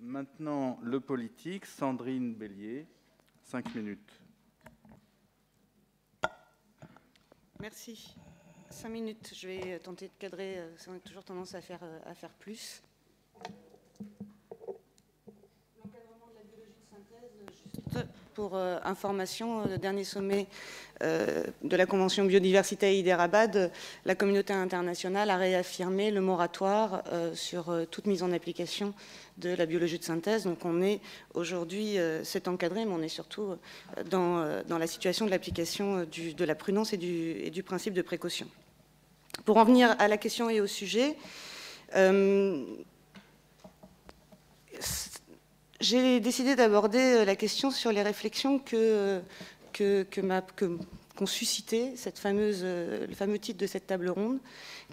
Maintenant, le politique, Sandrine Bélier, 5 minutes. Merci. 5 minutes, je vais tenter de cadrer, on a toujours tendance à faire plus. L'encadrement de la biologie de synthèse, juste pour information, le dernier sommet de la Convention biodiversité à Hyderabad, la communauté internationale a réaffirmé le moratoire sur toute mise en application de la biologie de synthèse. Donc on est aujourd'hui, c'est encadré, mais on est surtout dans la situation de l'application de la prudence et du principe de précaution. Pour en venir à la question et au sujet, j'ai décidé d'aborder la question sur les réflexions qu'ont suscité le fameux titre de cette table ronde,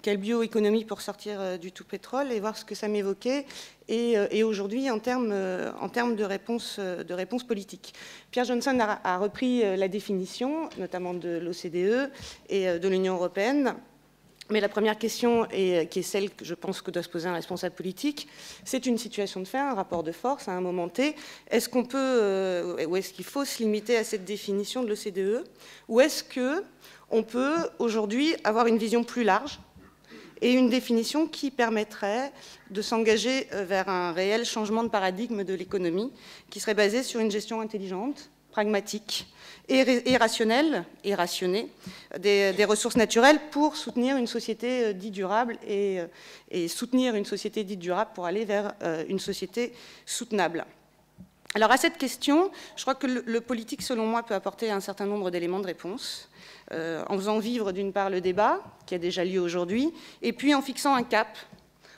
quelle bioéconomie pour sortir du tout pétrole, et voir ce que ça m'évoquait, et aujourd'hui en termes de réponse politique. Pierre Johnson a repris la définition, notamment de l'OCDE et de l'Union européenne. Mais la première question, qui est celle que je pense que doit se poser un responsable politique, c'est une situation de fait, un rapport de force à un moment T. Est-ce qu'on peut, ou est-ce qu'il faut se limiter à cette définition de l'OCDE, ou est-ce qu'on peut aujourd'hui avoir une vision plus large et une définition qui permettrait de s'engager vers un réel changement de paradigme de l'économie, qui serait basé sur une gestion intelligente, pragmatique, et rationnelle et rationnée des ressources naturelles pour soutenir une société dite durable et soutenir une société dite durable pour aller vers une société soutenable. Alors à cette question, je crois que le politique, selon moi, peut apporter un certain nombre d'éléments de réponse, en faisant vivre d'une part le débat, qui a déjà lieu aujourd'hui, et puis en fixant un cap,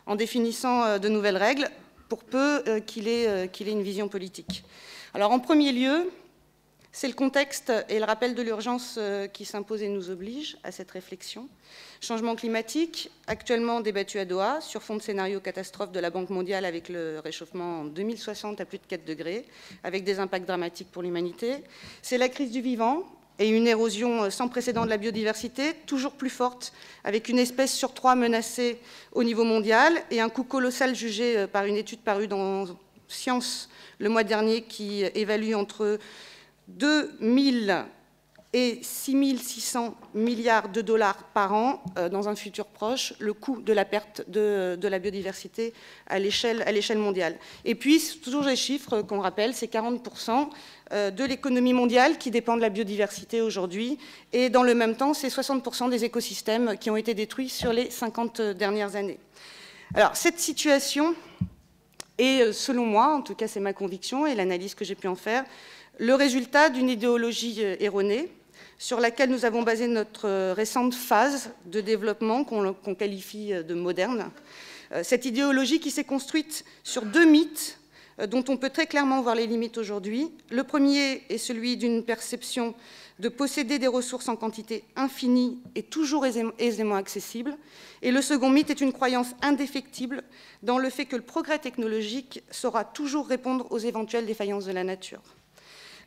en définissant de nouvelles règles, pour peu qu'il ait une vision politique. Alors en premier lieu, c'est le contexte et le rappel de l'urgence qui s'impose et nous oblige à cette réflexion. Changement climatique, actuellement débattu à Doha, sur fond de scénario catastrophe de la Banque mondiale avec le réchauffement en 2060 à plus de 4 degrés, avec des impacts dramatiques pour l'humanité. C'est la crise du vivant et une érosion sans précédent de la biodiversité, toujours plus forte, avec une espèce sur 3 menacée au niveau mondial et un coût colossal jugé par une étude parue dans Science le mois dernier qui évalue entre 2 000 et 6 600 milliards de dollars par an dans un futur proche, le coût de la perte de la biodiversité à l'échelle mondiale. Et puis, toujours les chiffres qu'on rappelle, c'est 40% de l'économie mondiale qui dépend de la biodiversité aujourd'hui, et dans le même temps, c'est 60% des écosystèmes qui ont été détruits sur les 50 dernières années. Alors, cette situation est, selon moi, en tout cas c'est ma conviction et l'analyse que j'ai pu en faire, le résultat d'une idéologie erronée sur laquelle nous avons basé notre récente phase de développement qu'on qualifie de moderne. Cette idéologie qui s'est construite sur 2 mythes dont on peut très clairement voir les limites aujourd'hui. Le premier est celui d'une perception de posséder des ressources en quantité infinie et toujours aisément accessible. Et le second mythe est une croyance indéfectible dans le fait que le progrès technologique saura toujours répondre aux éventuelles défaillances de la nature.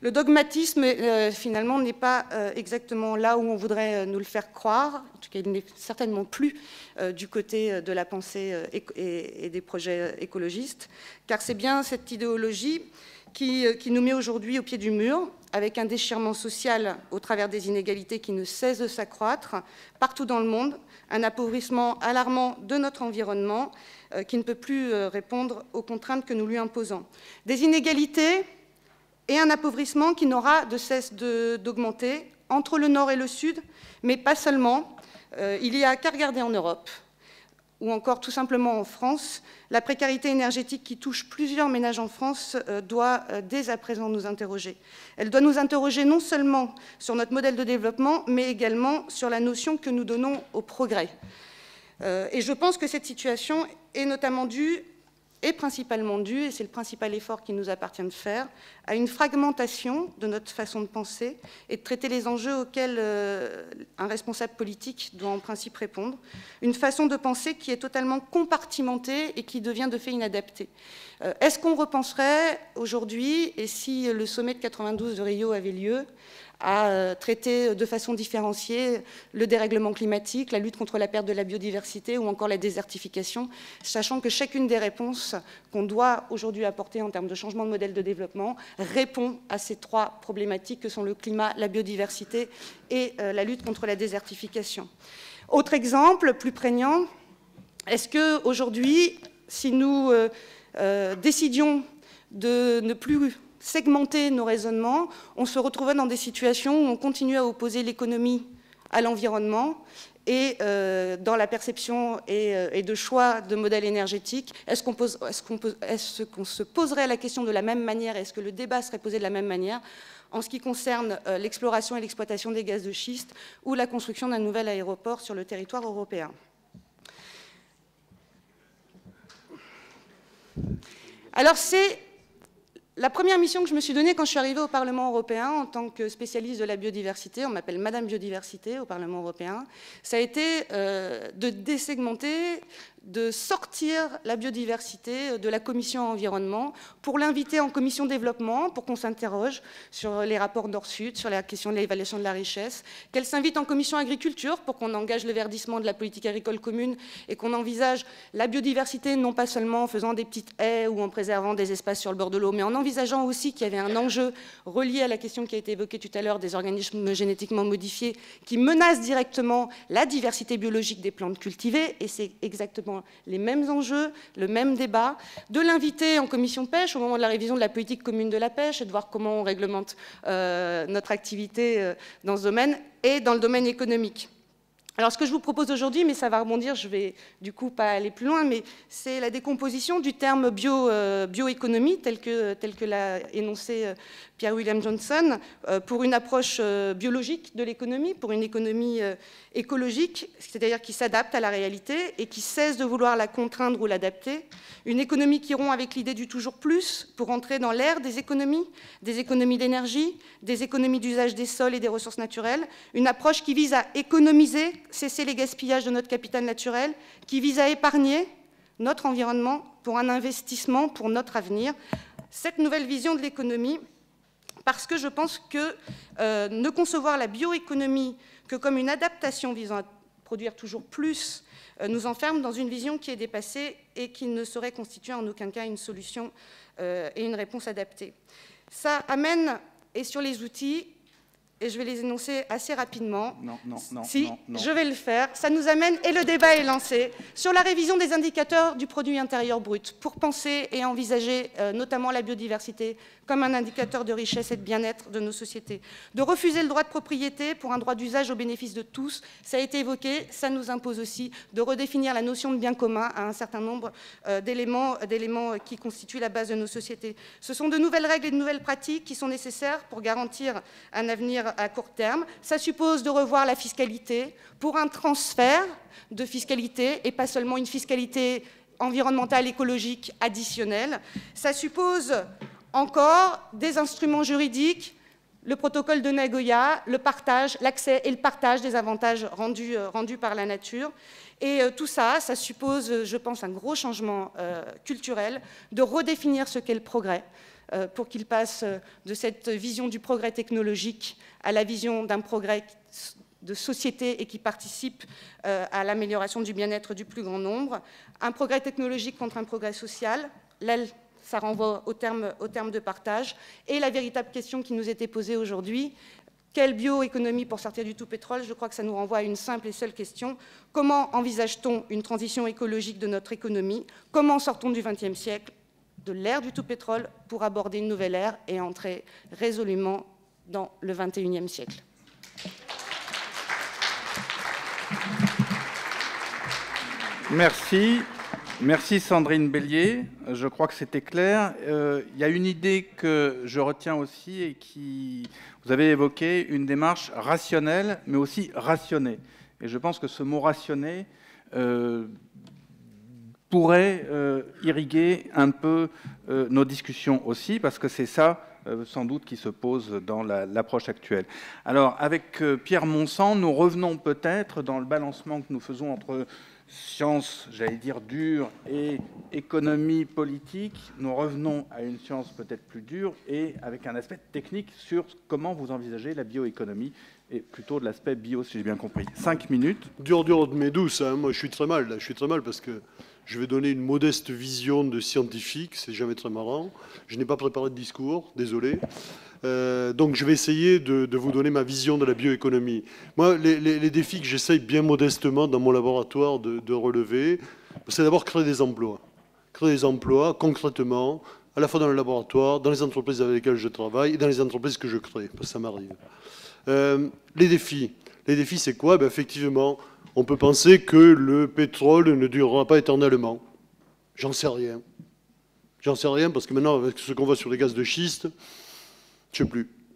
Le dogmatisme, finalement, n'est pas exactement là où on voudrait nous le faire croire. En tout cas, il n'est certainement plus du côté de la pensée et des projets écologistes, car c'est bien cette idéologie qui nous met aujourd'hui au pied du mur, avec un déchirement social au travers des inégalités qui ne cessent de s'accroître partout dans le monde, un appauvrissement alarmant de notre environnement qui ne peut plus répondre aux contraintes que nous lui imposons. Des inégalités et un appauvrissement qui n'aura de cesse d'augmenter entre le Nord et le Sud, mais pas seulement. Il n'y a qu'à regarder en Europe, ou encore tout simplement en France. La précarité énergétique qui touche plusieurs ménages en France doit dès à présent nous interroger. Elle doit nous interroger non seulement sur notre modèle de développement, mais également sur la notion que nous donnons au progrès. Et je pense que cette situation est notamment due est principalement due, et c'est le principal effort qui nous appartient de faire, à une fragmentation de notre façon de penser et de traiter les enjeux auxquels un responsable politique doit en principe répondre. Une façon de penser qui est totalement compartimentée et qui devient de fait inadaptée. Est-ce qu'on repenserait aujourd'hui, et si le sommet de 92 de Rio avait lieu, à traiter de façon différenciée le dérèglement climatique, la lutte contre la perte de la biodiversité ou encore la désertification, sachant que chacune des réponses qu'on doit aujourd'hui apporter en termes de changement de modèle de développement répond à ces trois problématiques que sont le climat, la biodiversité et la lutte contre la désertification. Autre exemple, plus prégnant, est-ce qu'aujourd'hui, si nous décidions de ne plus segmenter nos raisonnements, on se retrouverait dans des situations où on continue à opposer l'économie à l'environnement et dans la perception et de choix de modèles énergétiques. Est-ce qu'on se poserait la question de la même manière? Est-ce que le débat serait posé de la même manière en ce qui concerne l'exploration et l'exploitation des gaz de schiste ou la construction d'un nouvel aéroport sur le territoire européen? Alors c'est la première mission que je me suis donnée quand je suis arrivée au Parlement européen en tant que spécialiste de la biodiversité. On m'appelle Madame Biodiversité au Parlement européen. Ça a été de désegmenter, de sortir la biodiversité de la commission environnement pour l'inviter en commission développement pour qu'on s'interroge sur les rapports nord-sud, sur la question de l'évaluation de la richesse, qu'elle s'invite en commission agriculture pour qu'on engage le verdissement de la politique agricole commune et qu'on envisage la biodiversité non pas seulement en faisant des petites haies ou en préservant des espaces sur le bord de l'eau, mais en envisageant aussi qu'il y avait un enjeu relié à la question qui a été évoquée tout à l'heure des organismes génétiquement modifiés qui menacent directement la diversité biologique des plantes cultivées, et c'est exactement les mêmes enjeux, le même débat, de l'inviter en commission pêche au moment de la révision de la politique commune de la pêche et de voir comment on réglemente notre activité dans ce domaine et dans le domaine économique. Alors ce que je vous propose aujourd'hui, mais ça va rebondir, je vais du coup pas aller plus loin, mais c'est la décomposition du terme bioéconomie tel que l'a énoncé Pierre-William Johnson, pour une approche biologique de l'économie, pour une économie écologique, c'est-à-dire qui s'adapte à la réalité et qui cesse de vouloir la contraindre ou l'adapter. Une économie qui rompt avec l'idée du toujours plus pour entrer dans l'ère des économies d'énergie, des économies d'usage des sols et des ressources naturelles. Une approche qui vise à économiser, cesser les gaspillages de notre capital naturel, qui vise à épargner notre environnement pour un investissement pour notre avenir. Cette nouvelle vision de l'économie, parce que je pense que ne concevoir la bioéconomie que comme une adaptation visant à produire toujours plus nous enferme dans une vision qui est dépassée et qui ne saurait constituer en aucun cas une solution et une réponse adaptée. Ça amène, et sur les outils, et je vais les énoncer assez rapidement. Je vais le faire. Ça nous amène, et le débat est lancé, sur la révision des indicateurs du produit intérieur brut, pour penser et envisager notamment la biodiversité comme un indicateur de richesse et de bien-être de nos sociétés. De refuser le droit de propriété pour un droit d'usage au bénéfice de tous, ça a été évoqué, ça nous impose aussi de redéfinir la notion de bien commun à un certain nombre d'éléments qui constituent la base de nos sociétés. Ce sont de nouvelles règles et de nouvelles pratiques qui sont nécessaires pour garantir un avenir à court terme. Ça suppose de revoir la fiscalité pour un transfert de fiscalité et pas seulement une fiscalité environnementale, écologique, additionnelle. Ça suppose encore des instruments juridiques, le protocole de Nagoya, le partage, l'accès et le partage des avantages rendus par la nature. Et tout ça, ça suppose, je pense, un gros changement culturel, de redéfinir ce qu'est le progrès, pour qu'il passe de cette vision du progrès technologique à la vision d'un progrès de société et qui participe à l'amélioration du bien-être du plus grand nombre. Un progrès technologique contre un progrès social, là, ça renvoie au terme de partage. Et la véritable question qui nous était posée aujourd'hui, quelle bioéconomie pour sortir du tout pétrole? Je crois que ça nous renvoie à une simple et seule question. Comment envisage-t-on une transition écologique de notre économie? Comment sortons du XXe siècle, de l'ère du tout pétrole, pour aborder une nouvelle ère et entrer résolument dans le XXIe siècle? Merci. Merci Sandrine Bélier. Je crois que c'était clair. Il y a une idée que je retiens aussi et qui, vous avez évoqué une démarche rationnelle, mais aussi rationnée. Et je pense que ce mot rationné pourrait irriguer un peu nos discussions aussi, parce que c'est ça, sans doute, qui se pose dans l'approche actuelle. Alors, avec Pierre Monsant, nous revenons peut-être dans le balancement que nous faisons entre sciences, j'allais dire, dures et économie politique. Nous revenons à une science peut-être plus dure et avec un aspect technique sur comment vous envisagez la bioéconomie et plutôt de l'aspect bio, si j'ai bien compris. 5 minutes. Dur mais douce, hein. Moi je suis très mal, là. Je suis très mal parce que je vais donner une modeste vision de scientifique, c'est jamais très marrant. Je n'ai pas préparé de discours, désolé. Donc je vais essayer de vous donner ma vision de la bioéconomie. Moi, les défis que j'essaye bien modestement dans mon laboratoire de relever, c'est d'abord créer des emplois. Créer des emplois concrètement, à la fois dans le laboratoire, dans les entreprises avec lesquelles je travaille et dans les entreprises que je crée, parce que ça m'arrive. Les défis, c'est quoi? Ben, effectivement, on peut penser que le pétrole ne durera pas éternellement. J'en sais rien. J'en sais rien parce que maintenant, avec ce qu'on voit sur les gaz de schiste, je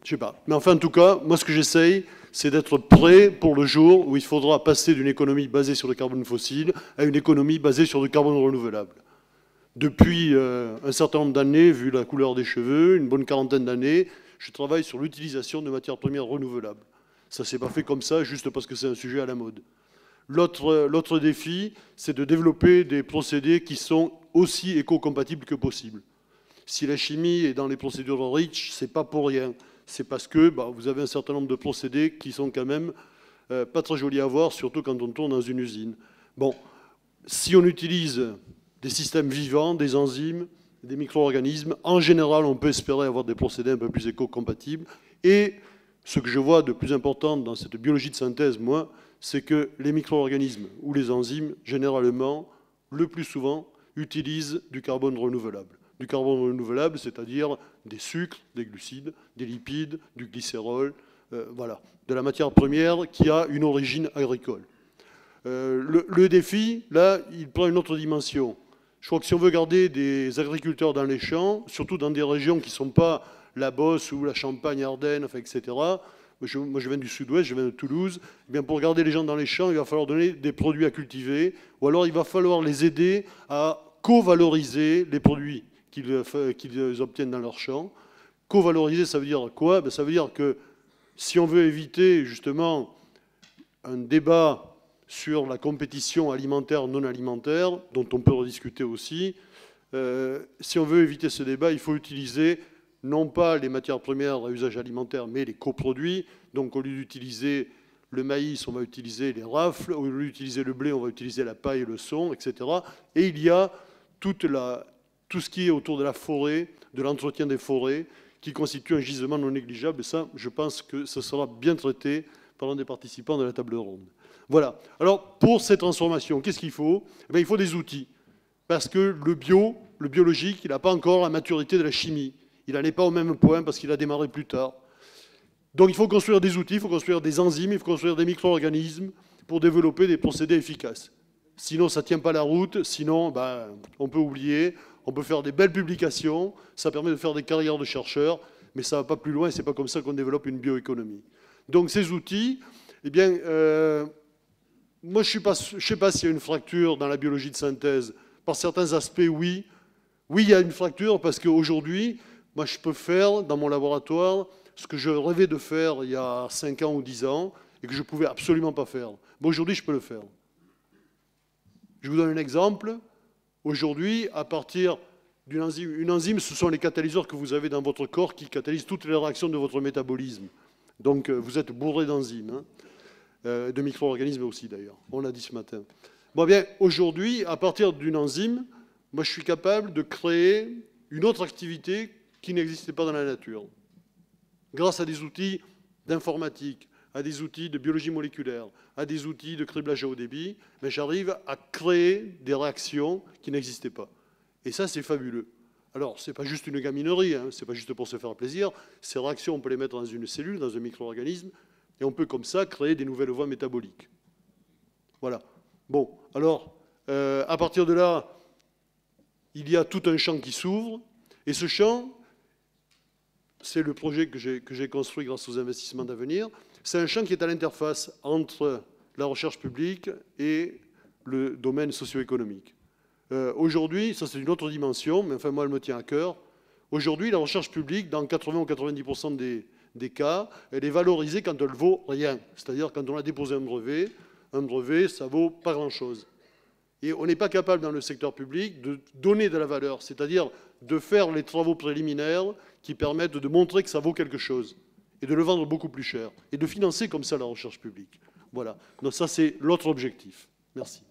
sais pas. Mais enfin, en tout cas, moi, ce que j'essaye, c'est d'être prêt pour le jour où il faudra passer d'une économie basée sur le carbone fossile à une économie basée sur le carbone renouvelable. Depuis un certain nombre d'années, vu la couleur des cheveux, une bonne quarantaine d'années, je travaille sur l'utilisation de matières premières renouvelables. Ça ne s'est pas fait comme ça, juste parce que c'est un sujet à la mode. L'autre défi, c'est de développer des procédés qui sont aussi éco-compatibles que possible. Si la chimie est dans les procédures REACH, ce n'est pas pour rien. C'est parce que vous avez un certain nombre de procédés qui sont quand même pas très jolis à voir, surtout quand on tourne dans une usine. Bon, si on utilise des systèmes vivants, des enzymes, des micro-organismes, en général, on peut espérer avoir des procédés un peu plus éco-compatibles. Et ce que je vois de plus important dans cette biologie de synthèse, moi, c'est que les micro-organismes ou les enzymes, généralement, le plus souvent, utilisent du carbone renouvelable. Du carbone renouvelable, c'est-à-dire des sucres, des glucides, des lipides, du glycérol, voilà, de la matière première qui a une origine agricole. Le défi, là, il prend une autre dimension. Je crois que si on veut garder des agriculteurs dans les champs, surtout dans des régions qui ne sont pas la Beauce ou la Champagne-Ardenne, enfin, etc., moi, je viens du sud-ouest, je viens de Toulouse. Eh bien, pour garder les gens dans les champs, il va falloir donner des produits à cultiver, ou alors il va falloir les aider à co-valoriser les produits qu'ils obtiennent dans leurs champs. Co-valoriser, ça veut dire quoi? Ben, ça veut dire que si on veut éviter justement un débat sur la compétition alimentaire, non alimentaire, dont on peut rediscuter aussi, si on veut éviter ce débat, il faut utiliser non pas les matières premières à usage alimentaire, mais les coproduits. Donc, au lieu d'utiliser le maïs, on va utiliser les rafles. Au lieu d'utiliser le blé, on va utiliser la paille, le son, etc. Et il y a tout ce qui est autour de la forêt, de l'entretien des forêts, qui constitue un gisement non négligeable. Et ça, je pense que ce sera bien traité par l'un des participants de la table ronde. Voilà. Alors, pour ces transformations, qu'est-ce qu'il faut? Eh bien, il faut des outils. Parce que le biologique, il n'a pas encore la maturité de la chimie. Il n'en est pas au même point parce qu'il a démarré plus tard. Donc il faut construire des outils, il faut construire des enzymes, il faut construire des micro-organismes pour développer des procédés efficaces. Sinon, ça ne tient pas la route, sinon, on peut oublier, on peut faire des belles publications, ça permet de faire des carrières de chercheurs, mais ça ne va pas plus loin et ce n'est pas comme ça qu'on développe une bioéconomie. Donc ces outils, eh bien, moi je ne sais pas s'il y a une fracture dans la biologie de synthèse. Par certains aspects, oui. Oui, il y a une fracture parce qu'aujourd'hui, moi, je peux faire dans mon laboratoire ce que je rêvais de faire il y a 5 ans ou 10 ans et que je ne pouvais absolument pas faire. Bon, aujourd'hui, je peux le faire. Je vous donne un exemple. Aujourd'hui, à partir d'une enzyme, une enzyme, ce sont les catalyseurs que vous avez dans votre corps qui catalysent toutes les réactions de votre métabolisme. Donc, vous êtes bourré d'enzymes, hein, de micro-organismes aussi, d'ailleurs. On l'a dit ce matin. Bon, bien, aujourd'hui, à partir d'une enzyme, moi, je suis capable de créer une autre activité qui n'existait pas dans la nature. Grâce à des outils d'informatique, à des outils de biologie moléculaire, à des outils de criblage à haut débit, mais j'arrive à créer des réactions qui n'existaient pas. Et ça, c'est fabuleux. Alors, ce n'est pas juste une gaminerie, hein, ce n'est pas juste pour se faire plaisir. Ces réactions, on peut les mettre dans une cellule, dans un micro-organisme, et on peut comme ça créer des nouvelles voies métaboliques. Voilà. Bon, alors, à partir de là, il y a tout un champ qui s'ouvre, et ce champ, c'est le projet que j'ai construit grâce aux investissements d'avenir. C'est un champ qui est à l'interface entre la recherche publique et le domaine socio-économique. Aujourd'hui, ça c'est une autre dimension, mais enfin moi elle me tient à cœur. Aujourd'hui, la recherche publique, dans 80 ou 90% des cas, elle est valorisée quand elle vaut rien. C'est-à-dire quand on a déposé un brevet, ça vaut pas grand-chose. Et on n'est pas capable dans le secteur public de donner de la valeur, c'est-à-dire de faire les travaux préliminaires qui permettent de montrer que ça vaut quelque chose et de le vendre beaucoup plus cher et de financer comme ça la recherche publique. Voilà. Donc ça, c'est l'autre objectif. Merci.